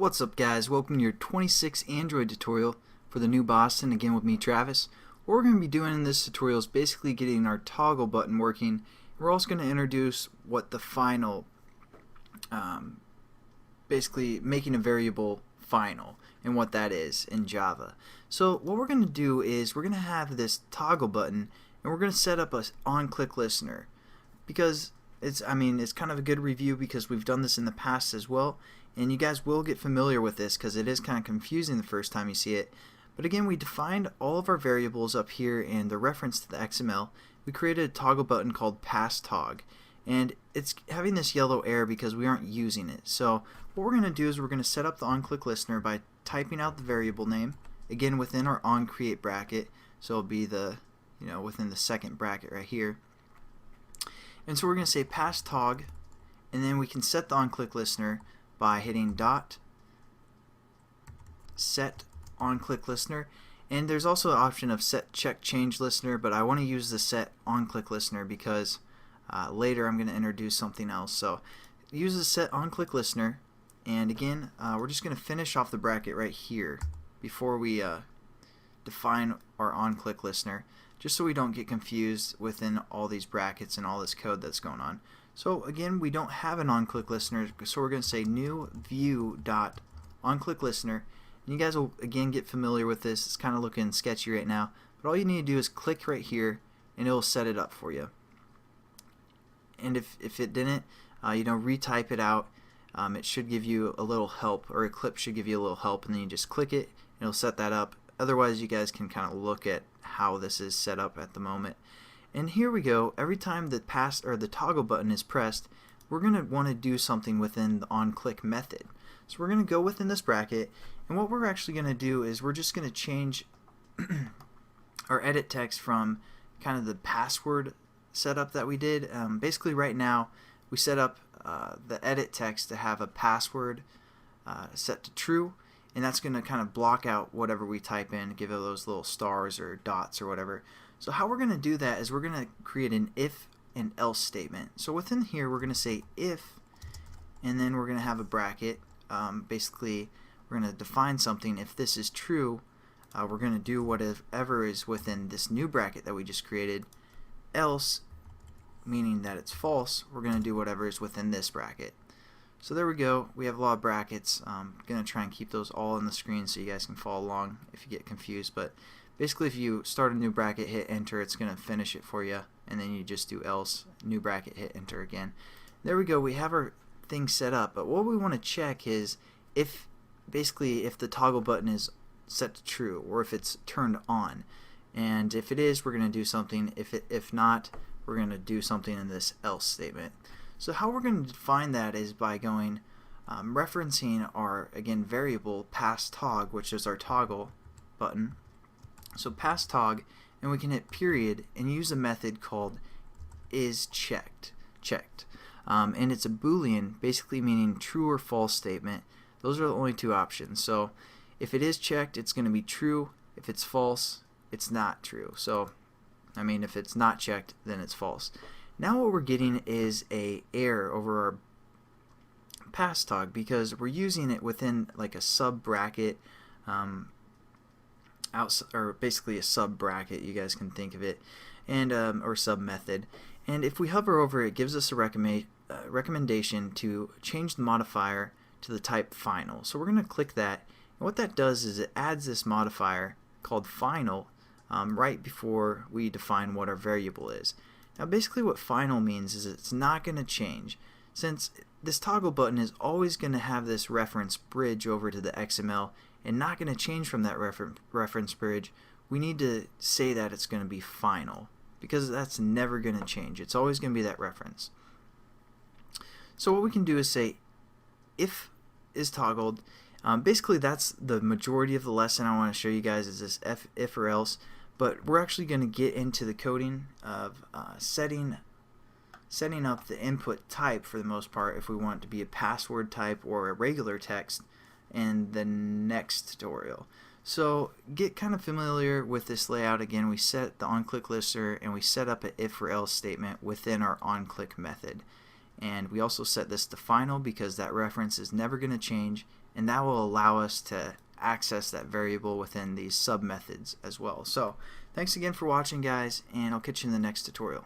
What's up, guys? Welcome to your 26th Android tutorial for the new Boston, again with me, Travis. What we're going to be doing in this tutorial is basically getting our toggle button working. We're also going to introduce what the final, basically making a variable final and what that is in Java. So what we're going to do is we're going to have this toggle button and we're going to set up a on-click listener, because it's kind of a good review because we've done this in the past as well, and you guys will get familiar with this because it is kind of confusing the first time you see it. But again, we defined all of our variables up here and the reference to the XML. We created a toggle button called passTog, and it's having this yellow error because we aren't using it. So what we're going to do is we're going to set up the onClick listener by typing out the variable name, again within our onCreate bracket, so it'll be the within the second bracket right here. And so we're going to say passTog, and then we can set the onClick listener by hitting dot set onClick listener. And there's also an option of set check change listener, but I want to use the set onClick listener because later I'm going to introduce something else. So use the set onClick listener, and again we're just going to finish off the bracket right here before we define our onClick listener, just so we don't get confused within all these brackets and all this code that's going on. So again, we don't have an onClick listener, so we're going to say new view dot onClick listener. And you guys will again get familiar with this. It's kind of looking sketchy right now, but all you need to do is click right here and it will set it up for you. And if it didn't, retype it out. It should give you a little help, or Eclipse should give you a little help, and then you just click it and it'll set that up. Otherwise, you guys can kind of look at how this is set up at the moment. And here we go. Every time the the toggle button is pressed, we're going to want to do something within the onClick method. So we're going to go within this bracket, and what we're actually going to do is we're just going to change our edit text from kind of the password setup that we did. Basically right now we set up the edit text to have a password set to true, and that's going to kind of block out whatever we type in, give it those little stars or dots or whatever. So how we're going to do that is we're going to create an if and else statement. So within here we're going to say if, and then we're going to have a bracket. Basically we're going to define something. If this is true, we're going to do whatever is within this new bracket that we just created. Else, meaning that it's false, we're going to do whatever is within this bracket. So there we go. We have a lot of brackets. I'm going to try and keep those all on the screen so you guys can follow along if you get confused. But basically, if you start a new bracket, hit enter, it's going to finish it for you, and then you just do else, new bracket, hit enter again. There we go. We have our thing set up. But what we want to check is if the toggle button is set to true, or if it's turned on. And if it is, we're going to do something. If not, we're going to do something in this else statement. So how we're going to define that is by going referencing our, again, variable passTog, which is our toggle button. So passTog, and we can hit period and use a method called isChecked. And it's a Boolean, basically meaning true or false statement. Those are the only two options. So if it is checked, it's going to be true. If it's false, it's not true. So if it's not checked, then it's false. Now what we're getting is a error over our passTog because we're using it within like a sub bracket, or basically a sub bracket, you guys can think of it, and or sub method. And if we hover over it, it gives us a recommendation to change the modifier to the type final. So we're going to click that, and what that does is it adds this modifier called final right before we define what our variable is. Now basically what final means is it's not going to change. Since this toggle button is always going to have this reference bridge over to the XML and not going to change from that reference bridge, we need to say that it's going to be final, because that's never going to change. It's always going to be that reference. So what we can do is say if is toggled. Basically that's the majority of the lesson I want to show you guys, is this if or else. But we're actually going to get into the coding of setting up the input type for the most part, if we want it to be a password type or a regular text, in the next tutorial. So get kind of familiar with this layout. Again, we set the onClick listener and we set up an if or else statement within our onClick method. And we also set this to final because that reference is never going to change, and that will allow us to access that variable within these sub methods as well. So thanks again for watching, guys, and I'll catch you in the next tutorial.